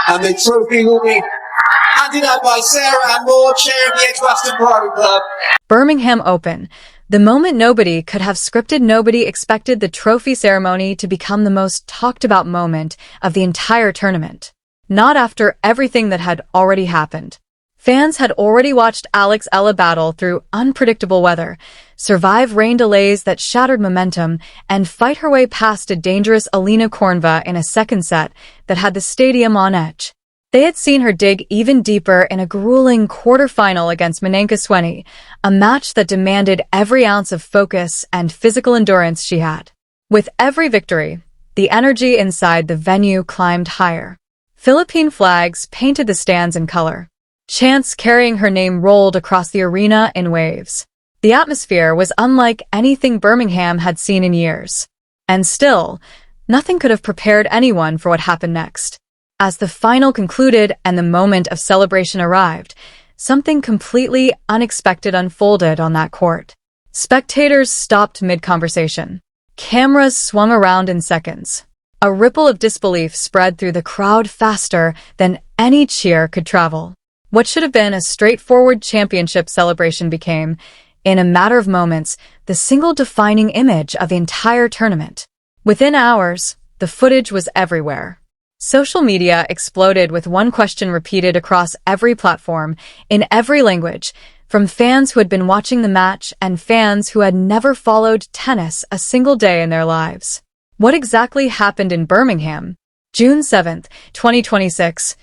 And the trophy will be handed out by Sarah and Moore, chair of the Edgbaston Private Club. Birmingham Open. The moment nobody could have scripted, nobody expected the trophy ceremony to become the most talked about moment of the entire tournament. Not after everything that had already happened. Fans had already watched Alex Eala battle through unpredictable weather, survive rain delays that shattered momentum, and fight her way past a dangerous Alina Kornva in a second set that had the stadium on edge. They had seen her dig even deeper in a grueling quarterfinal against Menenka Sweni, a match that demanded every ounce of focus and physical endurance she had. With every victory, the energy inside the venue climbed higher. Philippine flags painted the stands in color. Chants carrying her name rolled across the arena in waves. The atmosphere was unlike anything Birmingham had seen in years. And still, nothing could have prepared anyone for what happened next. As the final concluded and the moment of celebration arrived, something completely unexpected unfolded on that court. Spectators stopped mid-conversation. Cameras swung around in seconds. A ripple of disbelief spread through the crowd faster than any cheer could travel. What should have been a straightforward championship celebration became, in a matter of moments, the single defining image of the entire tournament. Within hours, the footage was everywhere. Social media exploded with one question repeated across every platform, in every language, from fans who had been watching the match and fans who had never followed tennis a single day in their lives. What exactly happened in Birmingham? June 7th, 2026.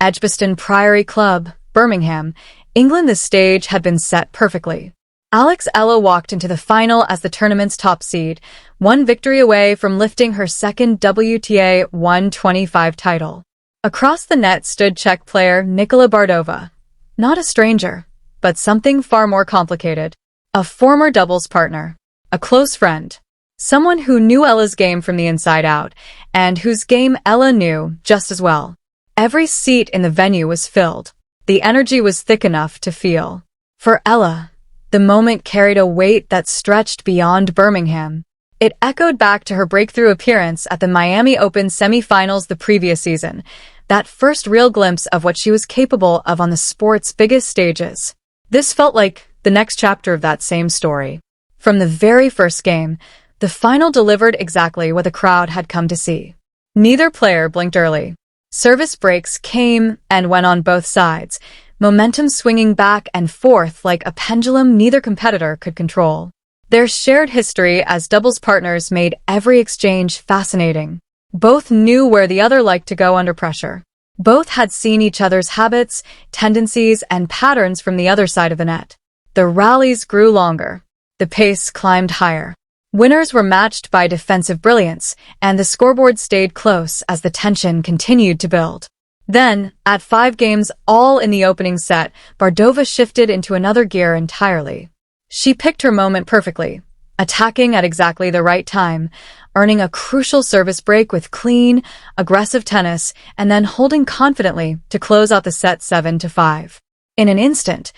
Edgbaston Priory Club, Birmingham, England. The stage had been set perfectly. Alex Eala walked into the final as the tournament's top seed, one victory away from lifting her second WTA 125 title. Across the net stood Czech player Nicola Bardova. Not a stranger, but something far more complicated. A former doubles partner. A close friend. Someone who knew Eala's game from the inside out, and whose game Eala knew just as well. Every seat in the venue was filled. The energy was thick enough to feel. For Eala, the moment carried a weight that stretched beyond Birmingham. It echoed back to her breakthrough appearance at the Miami Open semi-finals the previous season, that first real glimpse of what she was capable of on the sport's biggest stages. This felt like the next chapter of that same story. From the very first game, the final delivered exactly what the crowd had come to see. Neither player blinked early. Service breaks came and went on both sides, momentum swinging back and forth like a pendulum neither competitor could control. Their shared history as doubles partners made every exchange fascinating. Both knew where the other liked to go under pressure. Both had seen each other's habits, tendencies, and patterns from the other side of the net. The rallies grew longer. The pace climbed higher. Winners were matched by defensive brilliance, and the scoreboard stayed close as the tension continued to build. Then, at 5 games all in the opening set, Bardova shifted into another gear entirely. She picked her moment perfectly, attacking at exactly the right time, earning a crucial service break with clean, aggressive tennis, and then holding confidently to close out the set 7-5. In an instant,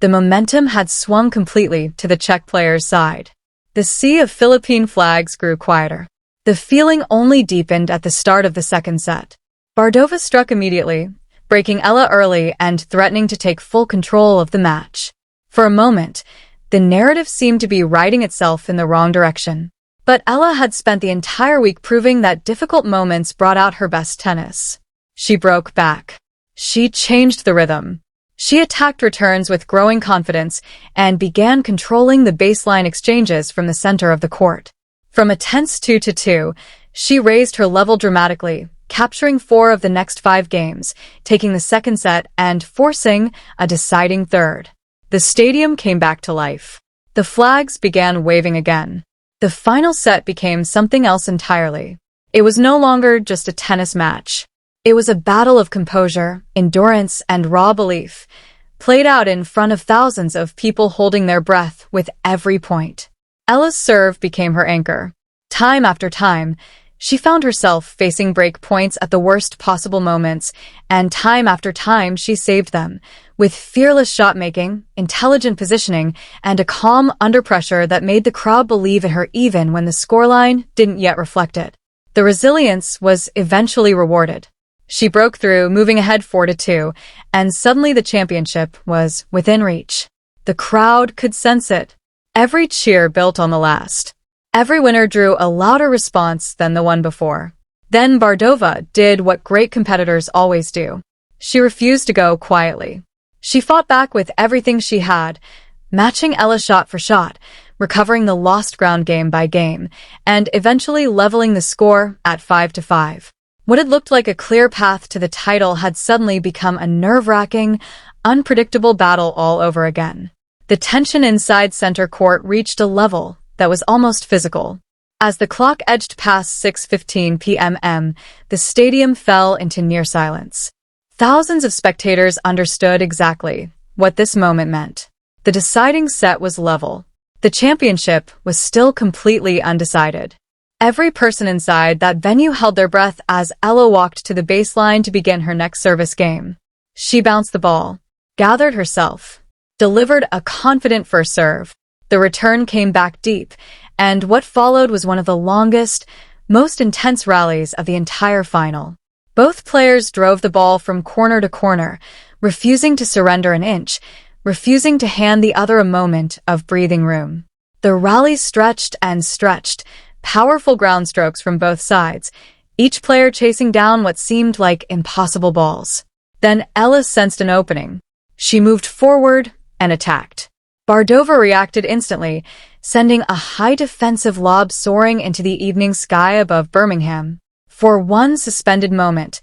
the momentum had swung completely to the Czech player's side. The sea of Philippine flags grew quieter. The feeling only deepened at the start of the second set. Bardova struck immediately, breaking Eala early and threatening to take full control of the match. For a moment, the narrative seemed to be writing itself in the wrong direction. But Eala had spent the entire week proving that difficult moments brought out her best tennis. She broke back. She changed the rhythm. She attacked returns with growing confidence and began controlling the baseline exchanges from the center of the court. From a tense 2-2, she raised her level dramatically, capturing 4 of the next 5 games, taking the second set and forcing a deciding third. The stadium came back to life. The flags began waving again. The final set became something else entirely. It was no longer just a tennis match. It was a battle of composure, endurance, and raw belief, played out in front of thousands of people holding their breath with every point. Eala's serve became her anchor. Time after time, she found herself facing break points at the worst possible moments, and time after time she saved them, with fearless shot-making, intelligent positioning, and a calm under pressure that made the crowd believe in her even when the scoreline didn't yet reflect it. The resilience was eventually rewarded. She broke through, moving ahead 4-2, and suddenly the championship was within reach. The crowd could sense it. Every cheer built on the last. Every winner drew a louder response than the one before. Then Bardova did what great competitors always do. She refused to go quietly. She fought back with everything she had, matching Eala shot for shot, recovering the lost ground game by game, and eventually leveling the score at 5-5. What had looked like a clear path to the title had suddenly become a nerve-wracking, unpredictable battle all over again. The tension inside center court reached a level that was almost physical. As the clock edged past 6:15 p.m., the stadium fell into near silence. Thousands of spectators understood exactly what this moment meant. The deciding set was level. The championship was still completely undecided. Every person inside that venue held their breath as Eala walked to the baseline to begin her next service game. She bounced the ball, gathered herself, delivered a confident first serve. The return came back deep, and what followed was one of the longest, most intense rallies of the entire final. Both players drove the ball from corner to corner, refusing to surrender an inch, refusing to hand the other a moment of breathing room. The rally stretched and stretched, powerful ground strokes from both sides, each player chasing down what seemed like impossible balls. Then Eala sensed an opening. She moved forward and attacked. Bardova reacted instantly, sending a high defensive lob soaring into the evening sky above Birmingham. For one suspended moment,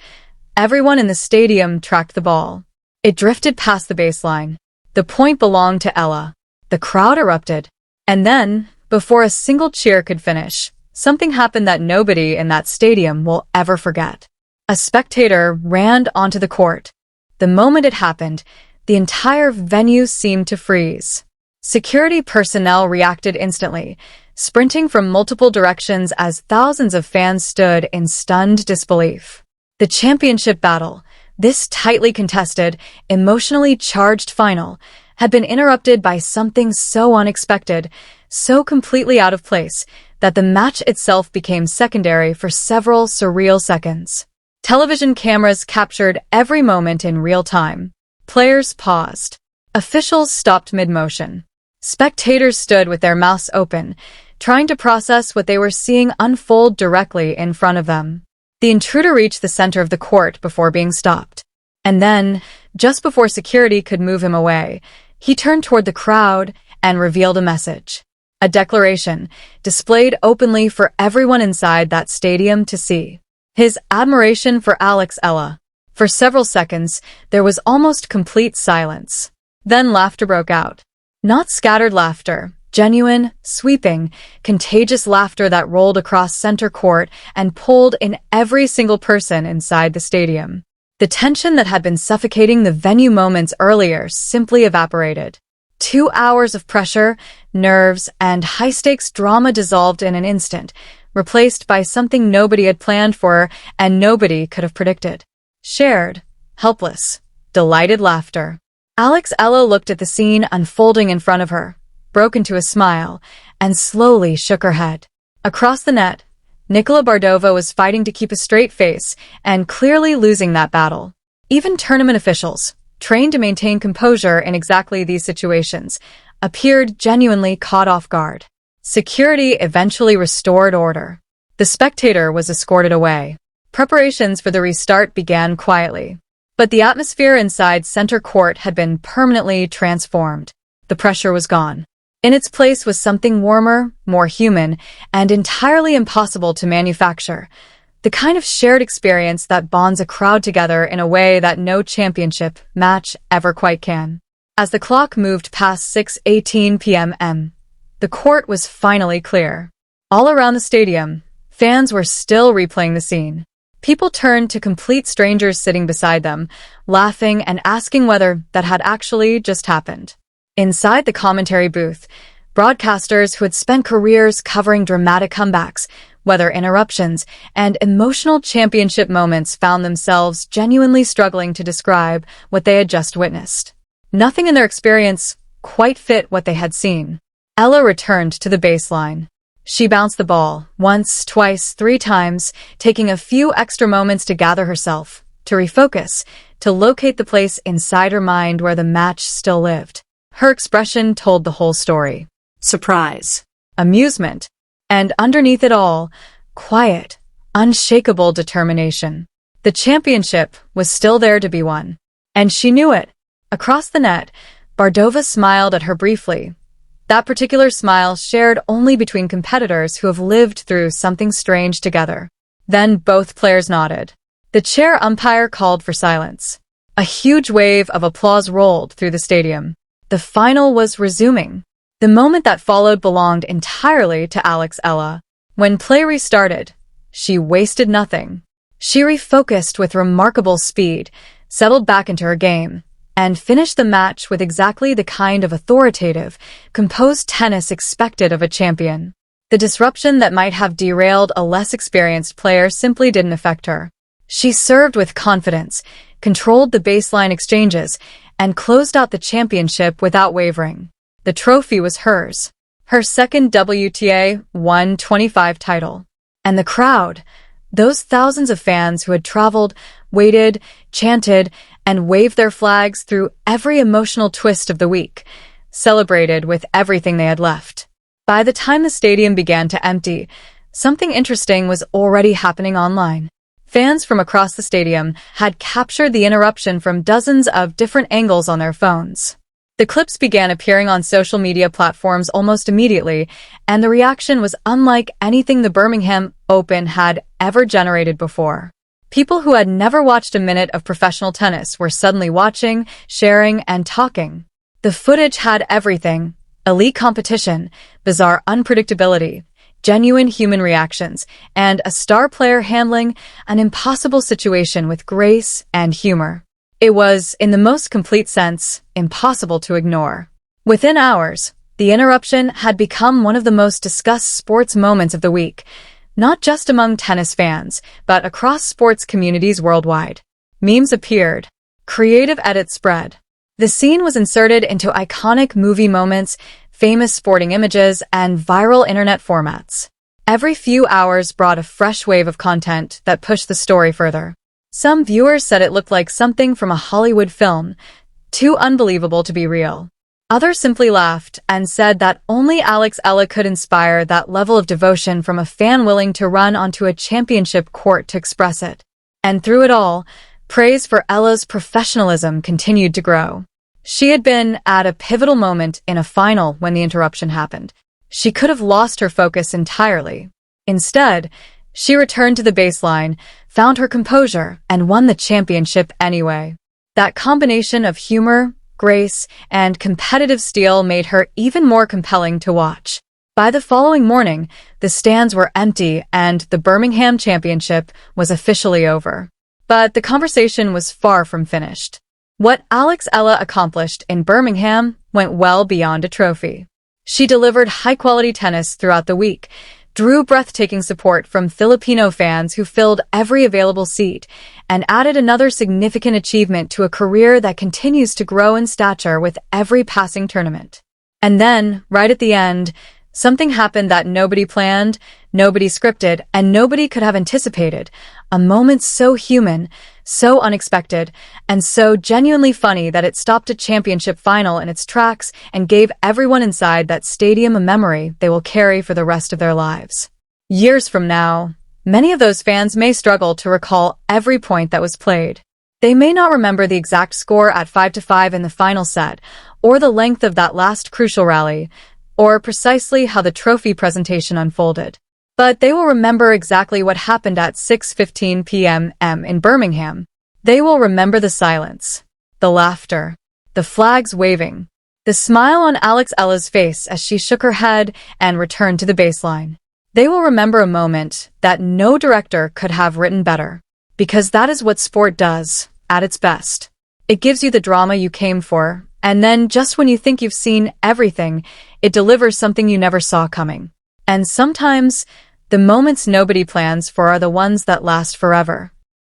everyone in the stadium tracked the ball. It drifted past the baseline. The point belonged to Eala. The crowd erupted. And then, before a single cheer could finish, something happened that nobody in that stadium will ever forget. A spectator ran onto the court. The moment it happened, the entire venue seemed to freeze. Security personnel reacted instantly, sprinting from multiple directions as thousands of fans stood in stunned disbelief. The championship battle, this tightly contested, emotionally charged final, had been interrupted by something so unexpected, so completely out of place, that the match itself became secondary for several surreal seconds. Television cameras captured every moment in real time. Players paused. Officials stopped mid-motion. Spectators stood with their mouths open, trying to process what they were seeing unfold directly in front of them. The intruder reached the center of the court before being stopped. And then, just before security could move him away, he turned toward the crowd and revealed a message. A declaration, displayed openly for everyone inside that stadium to see. His admiration for Alex Eala. For several seconds, there was almost complete silence. Then laughter broke out. Not scattered laughter, genuine, sweeping, contagious laughter that rolled across center court and pulled in every single person inside the stadium. The tension that had been suffocating the venue moments earlier simply evaporated. 2 hours of pressure, nerves, and high-stakes drama dissolved in an instant, replaced by something nobody had planned for and nobody could have predicted. Shared, helpless, delighted laughter. Alex Eala looked at the scene unfolding in front of her, broke into a smile, and slowly shook her head. Across the net, Nicola Bardova was fighting to keep a straight face and clearly losing that battle. Even tournament officials, trained to maintain composure in exactly these situations, appeared genuinely caught off guard. Security eventually restored order. The spectator was escorted away. Preparations for the restart began quietly. But the atmosphere inside center court had been permanently transformed. The pressure was gone. In its place was something warmer, more human, and entirely impossible to manufacture. The kind of shared experience that bonds a crowd together in a way that no championship match ever quite can. As the clock moved past 6:18 p.m., the court was finally clear. All around the stadium, fans were still replaying the scene. People turned to complete strangers sitting beside them, laughing and asking whether that had actually just happened. Inside the commentary booth, broadcasters who had spent careers covering dramatic comebacks, weather interruptions, and emotional championship moments found themselves genuinely struggling to describe what they had just witnessed. Nothing in their experience quite fit what they had seen. Eala returned to the baseline. She bounced the ball once, twice, 3 times, taking a few extra moments to gather herself, to refocus, to locate the place inside her mind where the match still lived. Her expression told the whole story. Surprise, amusement, and underneath it all, quiet, unshakable determination. The championship was still there to be won. And she knew it. Across the net, Bardova smiled at her briefly. That particular smile shared only between competitors who have lived through something strange together. Then both players nodded. The chair umpire called for silence. A huge wave of applause rolled through the stadium. The final was resuming. The moment that followed belonged entirely to Alex Eala. When play restarted, she wasted nothing. She refocused with remarkable speed, settled back into her game, and finished the match with exactly the kind of authoritative, composed tennis expected of a champion. The disruption that might have derailed a less experienced player simply didn't affect her. She served with confidence, controlled the baseline exchanges, and closed out the championship without wavering. The trophy was hers, her second WTA 125 title. And the crowd, those thousands of fans who had traveled, waited, chanted, and waved their flags through every emotional twist of the week, celebrated with everything they had left. By the time the stadium began to empty, something interesting was already happening online. Fans from across the stadium had captured the interruption from dozens of different angles on their phones. The clips began appearing on social media platforms almost immediately, and the reaction was unlike anything the Birmingham Open had ever generated before. People who had never watched a minute of professional tennis were suddenly watching, sharing, and talking. The footage had everything: elite competition, bizarre unpredictability, genuine human reactions, and a star player handling an impossible situation with grace and humor. It was, in the most complete sense, impossible to ignore. Within hours, the interruption had become one of the most discussed sports moments of the week, not just among tennis fans, but across sports communities worldwide. Memes appeared. Creative edits spread. The scene was inserted into iconic movie moments, famous sporting images, and viral internet formats. Every few hours brought a fresh wave of content that pushed the story further. Some viewers said it looked like something from a Hollywood film, too unbelievable to be real. Others simply laughed and said that only Alex Eala could inspire that level of devotion from a fan willing to run onto a championship court to express it. And through it all, praise for Eala's professionalism continued to grow. She had been at a pivotal moment in a final when the interruption happened. She could have lost her focus entirely. Instead, she returned to the baseline, found her composure, and won the championship anyway. That combination of humor, grace, and competitive steel made her even more compelling to watch. By the following morning, the stands were empty and the Birmingham Championship was officially over. But the conversation was far from finished. What Alex Eala accomplished in Birmingham went well beyond a trophy. She delivered high-quality tennis throughout the week, drew breathtaking support from Filipino fans who filled every available seat, and added another significant achievement to a career that continues to grow in stature with every passing tournament. And then, right at the end, something happened that nobody planned, nobody scripted, and nobody could have anticipated. A moment so human, so unexpected, and so genuinely funny that it stopped a championship final in its tracks and gave everyone inside that stadium a memory they will carry for the rest of their lives. Years from now, many of those fans may struggle to recall every point that was played. They may not remember the exact score at 5-5 in the final set, or the length of that last crucial rally, or precisely how the trophy presentation unfolded. But they will remember exactly what happened at 6:15 p.m. in Birmingham. They will remember the silence, the laughter, the flags waving, the smile on Alex Eala's face as she shook her head and returned to the baseline. They will remember a moment that no director could have written better. Because that is what sport does, at its best. It gives you the drama you came for, and then just when you think you've seen everything, it delivers something you never saw coming. And sometimes, the moments nobody plans for are the ones that last forever.